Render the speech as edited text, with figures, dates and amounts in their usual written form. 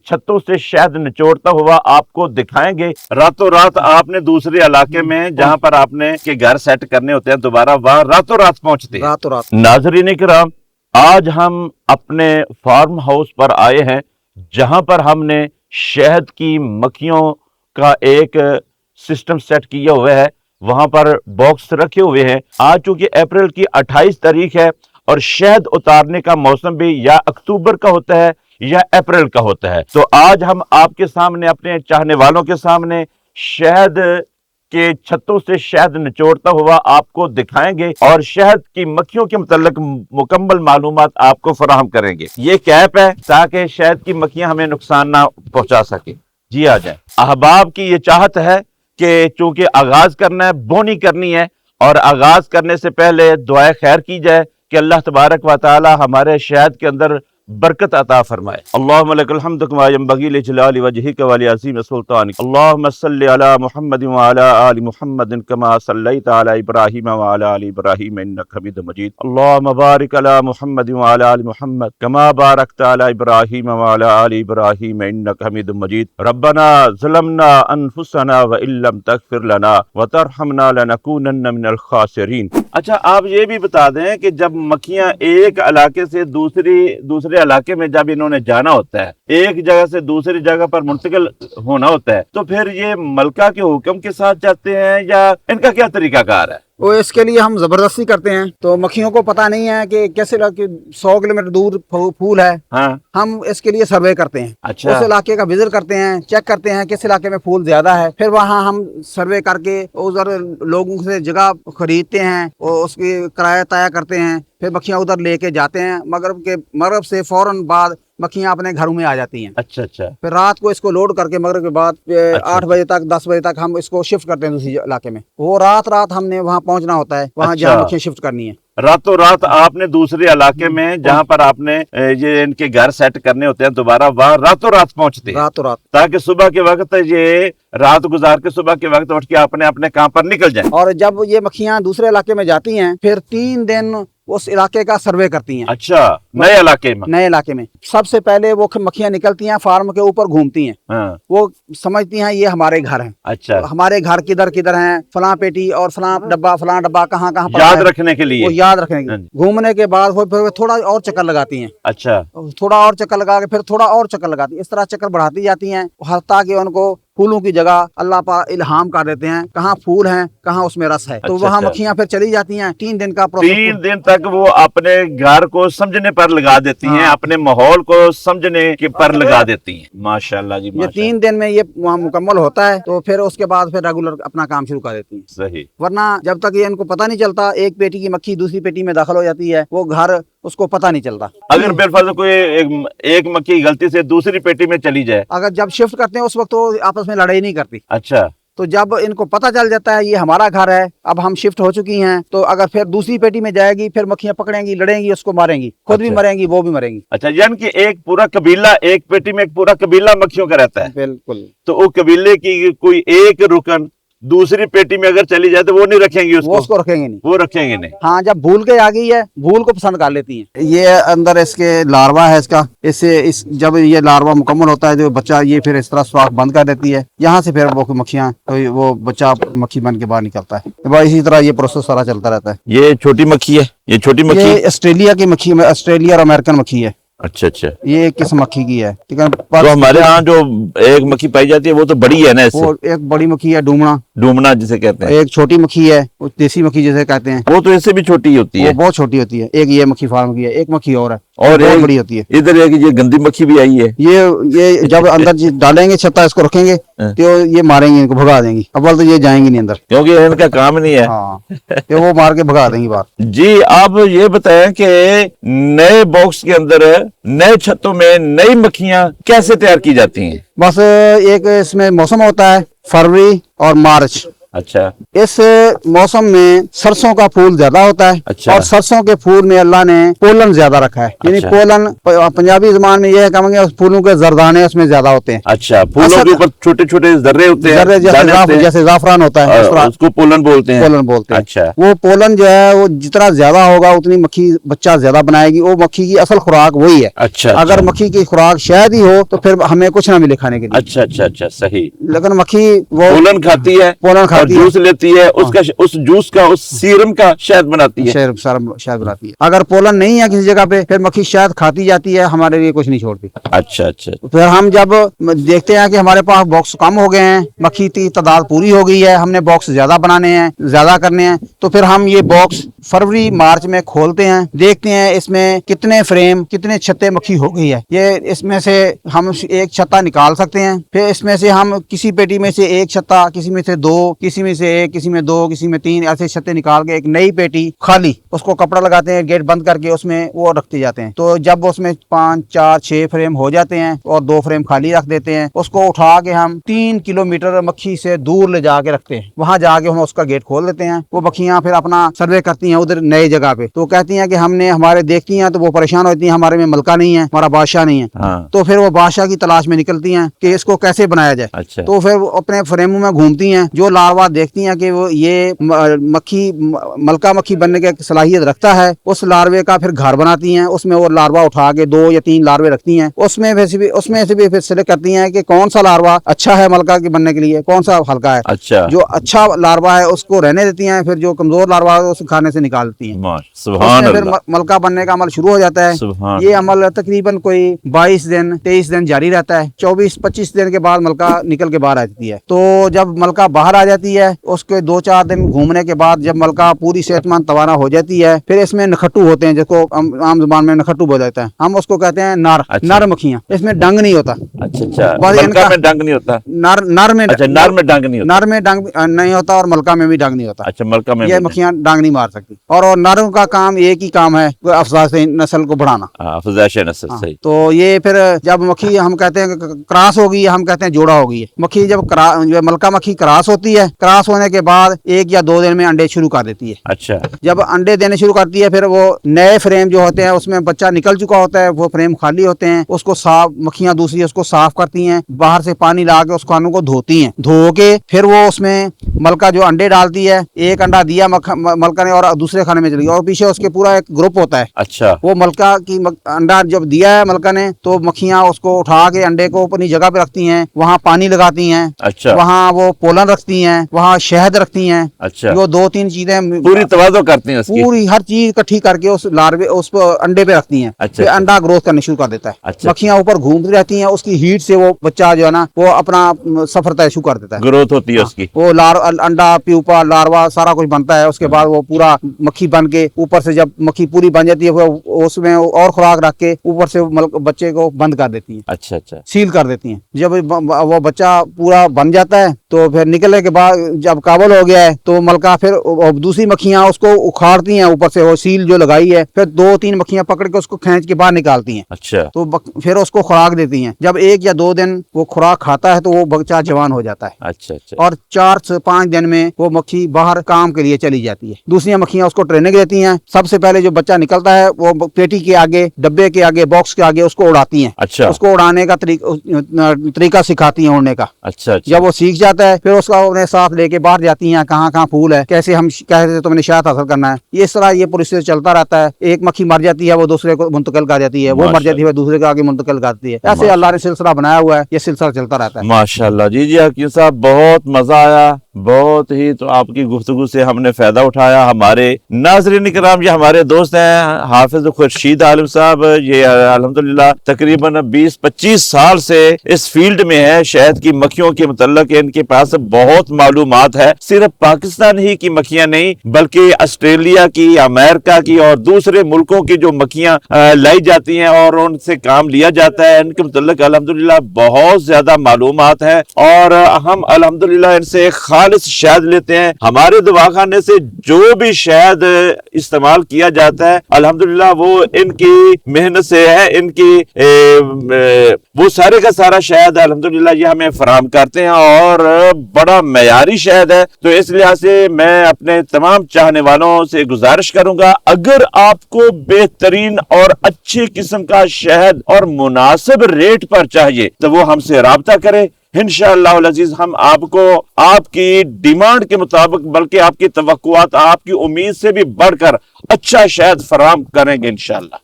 छत्तों से शहद निचोड़ता हुआ आपको दिखाएंगे। रातों रात आपने दूसरे इलाके में जहां पर आपने के घर सेट करने होते हैं दोबारा वहां रातों रात पहुंचते हैं। रातों रात। नाज़रीन किराम, आज हम अपने फार्म हाउस पर आए हैं जहां पर हमने शहद की मक्खियों का एक सिस्टम सेट किया हुआ है। वहां पर बॉक्स रखे हुए हैं। आज चूंकि अप्रैल की 28 तारीख है और शहद उतारने का मौसम भी या अक्टूबर का होता है या अप्रैल का होता है, तो आज हम आपके सामने अपने चाहने वालों के सामने शहद के छत्तों से शहद निचोड़ता हुआ आपको दिखाएंगे और शहद की मक्खियों के मुतल्लिक मुकम्मल मालूमात आपको फराहम करेंगे। ये कैप है ताकि शहद की मक्खियां हमें नुकसान ना पहुंचा सके। जी आ जाए। अहबाब की ये चाहत है कि चूंकि आगाज करना है, बोनी करनी है, और आगाज करने से पहले दुआए खैर की जाए कि अल्लाह तबारक व तआला हमारे शहद के अंदर बरकत अता फरमाए। अल्लाहुम्मा लकल हम्दु कमा यंबगी लिजलाली वजहिका व लिअज़ीम सुल्तानिक। अल्लाहुम्मा सल्लि अला मुहम्मदिन व अला आलि मुहम्मदिन कमा सल्लैता अला इब्राहीम व अला आलि इब्राहीम इन्नका हमीदुम मजीद। अल्लाहुम्मा बारिक अला मुहम्मदिन व अला आलि मुहम्मद कमा बारकता अला इब्राहीम व अला आलि इब्राहीम इन्नका हमीदुम मजीद। रब्बना ज़लमना अनफुसना व इल्लम तगफिर लना व तरहमना लनकूनन्ना मिनल खासिरीन। अच्छा, आप ये भी बता दें कि जब मक्खियां एक इलाके से दूसरे इलाके में जब इन्होंने जाना होता है, एक जगह से दूसरी जगह पर मुंतकिल होना होता है, तो फिर ये मलका के हुक्म के साथ जाते हैं या इनका क्या तरीकाकार है? वो इसके लिए हम जबरदस्ती करते हैं। तो मक्खियों को पता नहीं है कि कैसे 100 किलोमीटर दूर फूल है। हाँ। हम इसके लिए सर्वे करते हैं। अच्छा। उस इलाके का विजिट करते हैं, चेक करते हैं किस इलाके में फूल ज्यादा है, फिर वहाँ हम सर्वे करके उधर लोगों से जगह खरीदते हैं और उसकी किराया तय करते हैं, फिर मक्खियाँ उधर लेके जाते हैं। मगरब से फौरन बाद मक्खियाँ अपने घरों में आ जाती हैं। अच्छा अच्छा। फिर रात को इसको लोड करके मगरब के बाद 8 बजे तक 10 बजे तक हम इसको शिफ्ट करते हैं दूसरी इलाके में। वो रात हमने वहाँ पहुँचना होता है, वहाँ जहाँ मक्खियाँ शिफ्ट करनी है। रातों रात आपने दूसरे इलाके में जहाँ पर आपने ये इनके घर सेट करने होते हैं दोबारा वहाँ रातों रात पहुँचते हैं। रातों रात, ताकि सुबह के वक्त ये रात गुजार के सुबह के वक्त उठ के अपने काम पर निकल जाए। और जब ये मक्खियाँ दूसरे इलाके में जाती हैं, फिर 3 दिन उस इलाके का सर्वे करती हैं। अच्छा, नए इलाके में सबसे पहले वो मक्खियाँ निकलती हैं, फार्म के ऊपर घूमती हैं। हाँ। वो समझती हैं ये हमारे घर हैं। अच्छा। हमारे घर किधर हैं, फलां पेटी और फलां डब्बा कहाँ याद रखने के लिए, वो याद रखने के लिए। घूमने के बाद वो फिर थोड़ा और चक्कर लगाती हैं। अच्छा। थोड़ा और चक्कर लगा के फिर थोड़ा और चक्कर लगाती हैं। इस तरह चक्कर बढ़ाती जाती हैं हत्ता कि उनको फूलों की जगह अल्लाह पाक इल्हाम कर देते हैं कहाँ फूल हैं, कहाँ उसमें रस है। तो वहाँ मक्खियाँ फिर चली जाती हैं। 3 दिन का प्रोसेस। 3 दिन तक वो अपने घर को समझने पर लगा देती हैं, अपने माहौल को समझने के पर लगा देती हैं। माशाल्लाह जी। ये 3 दिन में ये वहाँ मुकम्मल होता है, तो फिर उसके बाद फिर रेगुलर अपना काम शुरू कर देती हैं। सही। वरना जब तक ये इनको पता नहीं चलता, एक पेटी की मक्खी दूसरी पेटी में दाखिल हो जाती है, वो घर उसको पता नहीं चलता। अगर बेफर्ज कोई एक मक्खी गलती से दूसरी पेटी में चली जाए, अगर जब शिफ्ट करते हैं उस वक्त तो आपस में लड़ाई नहीं करती। अच्छा। तो जब इनको पता चल जाता है ये हमारा घर है, अब हम शिफ्ट हो चुकी हैं, तो अगर फिर दूसरी पेटी में जाएगी, फिर मक्खियाँ पकड़ेंगी, लड़ेंगी, उसको मारेंगी, खुद भी मरेंगी, वो भी मरेंगी। अच्छा, यानी कि एक पूरा कबीला, एक पेटी में एक पूरा कबीला मक्खियों का रहता है। बिल्कुल। तो वो कबीले की कोई एक रुकन दूसरी पेटी में अगर चली जाए तो वो नहीं रखेंगे उसको रखेंगे नहीं। वो रखेंगे नहीं। हाँ, जब भूल के आ गई है, भूल को पसंद कर लेती हैं। ये अंदर इसके लार्वा है इसका। जब ये लार्वा मुकम्मल होता है, जो बच्चा ये फिर इस तरह स्वाख बंद कर देती है, यहाँ से फिर वो मक्खियाँ, तो वो बच्चा मक्खी बन के बाहर निकलता है। तो इसी तरह ये प्रोसेस सारा चलता रहता है। ये छोटी मक्खी है, ये छोटी मक्खी ये ऑस्ट्रेलिया की मक्खी, ऑस्ट्रेलिया और अमेरिकन मक्खी है। अच्छा अच्छा। ये किस मक्खी की है? तो हमारे यहाँ जो एक मक्खी पाई जाती है वो तो बड़ी है ना इससे? वो एक बड़ी मक्खी है, डूमना जिसे कहते हैं। एक छोटी मक्खी है, देसी मक्खी जिसे कहते हैं, वो तो इससे भी छोटी होती है। वो बहुत छोटी होती है। एक ये मक्खी फार्म की है, एक मक्खी और है, और बहुत बड़ी होती है। इधर ये गंदी मक्खी भी आई है। ये जब अंदर डालेंगे, छत्ता इसको रखेंगे तो ये मारेंगे, इनको भगा देंगी। अव्वल तो ये जाएंगी नहीं अंदर, क्योंकि इनका काम नहीं है। हाँ, तो वो मार के भगा देंगी बाहर। जी, आप ये बताएं कि नए बॉक्स के अंदर नए छत्तों में नई मक्खियां कैसे तैयार की जाती हैं? बस एक इसमें मौसम होता है, फरवरी और मार्च। अच्छा इस मौसम में सरसों का फूल ज्यादा होता है। अच्छा। और सरसों के फूल में अल्लाह ने पोलन ज्यादा रखा है। यानी अच्छा। पोलन पंजाबी जबान में यह कहेंगे उस फूलों के जरदाने उसमें ज्यादा होते हैं। अच्छा, फूलों के ऊपर छोटे छोटे जर्रे होते हैं, जर्रे दाने होते हैं, जैसे जाफरान होता है उस तरह उसको पोलन बोलते हैं। पोलन बोलते हैं। अच्छा वो पोलन जो है वो जितना ज्यादा होगा उतनी मक्खी बच्चा ज्यादा बनाएगी। वो मक्खी की असल खुराक वही है। अच्छा। अगर अच्छा मक्खी की खुराक शहद ही हो तो फिर हमें कुछ ना मिले खाने के लिए। अच्छा अच्छा अच्छा, सही। लेकिन मक्खी वो पोलन खाती है, पोलन खाती और है, जूस लेती है, उसका उस जूस का, उस सीरम का शहद बनाती है। शहद बनाती है। अगर पोलन नहीं है किसी जगह पे फिर मक्खी शहद खाती जाती है, हमारे लिए कुछ नहीं छोड़ती। अच्छा अच्छा फिर हम जब देखते हैं कि हमारे पास बॉक्स कम हो गए हैं, मक्खी की तादाद पूरी हो गई है, हमने बॉक्स ज्यादा बनाने हैं, ज्यादा करने हैं, तो फिर हम ये बॉक्स फरवरी मार्च में खोलते हैं, देखते हैं इसमें कितने फ्रेम कितने छत्ते मक्खी हो गई है। ये इसमें से हम एक छत्ता निकाल सकते हैं। फिर इसमें से हम किसी पेटी में से एक छत्ता, किसी में से दो, किसी में से एक, किसी में दो, किसी में तीन, ऐसे छत्ते निकाल के एक नई पेटी खाली उसको कपड़ा लगाते हैं, गेट बंद करके उसमें वो रखते जाते हैं। तो जब उसमें 5 4 6 फ्रेम हो जाते हैं और 2 फ्रेम खाली रख देते हैं, उसको उठा के हम 3 किलोमीटर मक्खी से दूर ले जाके रखते हैं। वहां जाके हम उसका गेट खोल देते हैं। वो मक्खियां फिर अपना सर्वे करती हैं उधर नई जगह पे। तो कहती हैं कि हमने हमारे देखती हैं तो वो परेशान होती हैं, हमारे में मलका नहीं है, हमारा बादशाह नहीं है। हाँ। तो फिर वो बादशाह की तलाश में निकलती हैं कि इसको कैसे बनाया जाए। अच्छा। तो फिर वो अपने फ्रेमों में घूमती हैं, जो लार्वा देखती हैं कि वो ये मक्खी मलका मक्खी बनने की सलाहियत रखता है, उस लार्वे का फिर घर बनाती हैं। उसमें वो लार्वा उठा के 2 या 3 लार्वे रखती हैं। उसमें से भी फिर सिलेक्ट करती हैं कि कौन सा लार्वा अच्छा है मलका के बनने के लिए, कौन सा हल्का है। अच्छा। जो अच्छा लार्वा है उसको रहने देती हैं, फिर जो कमजोर लार्वा है उसे खाने से निकाल देती हैं। सुभान उसमें फिर अल्लाह। मलका बनने का अमल शुरू हो जाता है। सुभान ये अमल तकरीबन कोई 22 दिन 23 दिन जारी रहता है। 24-25 दिन के बाद मलका निकल के बाहर आ जाती है। तो जब मलका बाहर आ जाती है उसके 2-4 दिन घूमने के बाद जब मलका पूरी सेहतमंद तवाना हो जाती है, फिर इसमें नखट्टू होते हैं, जिसको आम जुबान में नखट्टू बोला जाता है, हम उसको कहते हैं नर। अच्छा। नर मक्खियां, इसमें डंग नहीं होता। अच्छा अच्छा, बस मलका में डंग नहीं होता। नर में अच्छा, नर में डंग नहीं होता। नर में डंग नहीं होता और मलका में भी डंग नहीं होता। अच्छा, मलका में ये मक्खियां डांग नहीं मार सकती। और नरों का काम एक ही काम है, अफजाज नस्ल को बढ़ाना। अफजाइश नस्ल, सही। तो ये फिर जब मक्खी हम कहते हैं क्रॉस हो गई है, हम कहते हैं जोड़ा हो गई है मक्खी। जब मलका मक्खी क्रॉस होती है, क्रॉस होने के बाद 1 या 2 दिन में अंडे शुरू कर देती है। अच्छा। जब अंडे देने शुरू करती है, फिर वो नए फ्रेम जो होते हैं उसमें बच्चा निकल चुका होता है, वो फ्रेम खाली होते हैं, उसको साफ मक्खियां दूसरी उसको साफ करती हैं, बाहर से पानी ला के उस खानों को धोती हैं। धो के फिर वो उसमें मलका जो अंडे डालती है, एक अंडा दिया मलका ने और दूसरे खाने में चली गई, और पीछे उसके पूरा एक ग्रुप होता है। अच्छा। वो मलका की अंडा जब दिया है मलका ने, तो मक्खियां उसको उठा के अंडे को अपनी जगह पे रखती हैं, वहाँ पानी लगाती हैं। अच्छा। वहाँ वो पोलन रखती हैं, वहाँ शहद रखती हैं। अच्छा। जो 2-3 चीजें पूरी तवाज़ो करती हैं उसकी। पूरी हर चीज इकट्ठी करके उस लार्वे उस अंडे पे रखती हैं। अच्छा। फिर अंडा ग्रोथ करने शुरू कर देता है। अच्छा। मक्खियां ऊपर घूमती रहती हैं, उसकी हीट से वो बच्चा जो है ना वो अपना सफर तय शुरू कर देता है। ग्रोथ होती है उसकी। वो अंडा प्यूपा लार्वा सारा कुछ बनता है। उसके बाद वो पूरा मक्खी बन के ऊपर से जब मक्खी पूरी बन जाती है, वो उसमें और खुराक रख के ऊपर से बच्चे को बंद कर देती है। अच्छा अच्छा, सील कर देती हैं। जब वो बच्चा पूरा बन जाता है तो फिर निकलने के बाद जब काबल हो गया है तो मलका फिर दूसरी मक्खियां उसको उखाड़ती हैं ऊपर से, वो सील जो लगाई है, फिर 2-3 मक्खियां पकड़ के उसको खींच के बाहर निकालती हैं। अच्छा। तो फिर उसको खुराक देती हैं। जब 1 या 2 दिन वो खुराक खाता है तो वो बच्चा जवान हो जाता है। अच्छा अच्छा। और 4 से 5 दिन में वो मक्खी बाहर काम के लिए चली जाती है। दूसरी मक्खियां उसको ट्रेनिंग देती हैं। सबसे पहले जो बच्चा निकलता है वो पेटी के आगे, डब्बे के आगे, बॉक्स के आगे उसको उड़ाती हैं। अच्छा। उसको उड़ाने का तरीका सिखाती हैं, उड़ने का। अच्छा। जब वो सीख जाता है फिर उसका अपने साथ लेके बाहर जाती हैं, कहाँ कहाँ फूल है, कैसे तुमने शहद हासिल करना है। ये इस तरह ये प्रोसेस चलता रहता है। एक मक्खी मर जाती है, वो दूसरे को मुंतकिल कर जाती है, वो मर जाती है, दूसरे को आगे मुंतकिल करती है। ऐसे अल्लाह ने सिलसिला बनाया हुआ है, ये सिलसिला चलता रहता है। माशाल्लाह। जी जी हकीम साहब, बहुत मजा आया, बहुत ही। तो आपकी गुफ्तगू से हमने फायदा उठाया। हमारे नाज़रीन किराम, ये हमारे दोस्त हैं हाफिज खुर्शीद आलिम साहब। ये अल्हम्दुलिल्लाह तकरीबन 20-25 साल से इस फील्ड में है, शहद की मक्खियों के मुतल्लक इनके पास बहुत मालूमात है। सिर्फ पाकिस्तान ही की मक्खियां नहीं बल्कि ऑस्ट्रेलिया की, अमेरिका की और दूसरे मुल्कों की जो मक्खियां लाई जाती हैं और उनसे काम लिया जाता है, इनके मुतल्लक अल्हम्दुलिल्लाह बहुत ज्यादा मालूमात है। और हम अल्हम्दुलिल्लाह इनसे खास خالص شہد لیتے ہیں. ہمارے دواخانے سے جو بھی شہد استعمال کیا جاتا ہے الحمدللہ وہ ان کی محنت سے ہے. ان کی وہ سارے کا سارا شہد الحمدللہ یہ ہمیں فراہم کرتے ہیں اور بڑا معیاری شہد ہے. تو اس لحاظ سے میں اپنے تمام چاہنے والوں سے گزارش کروں گا اگر آپ کو بہترین اور اچھی قسم کا شہد اور مناسب ریٹ پر چاہیے تو وہ ہم سے رابطہ کرے. انشاءاللہ العزیز ہم آپ کو آپ کی ڈیمانڈ کے مطابق بلکہ آپ کی توقعات آپ کی امید سے بھی بڑھ کر اچھا شہد فراہم کریں گے انشاءاللہ.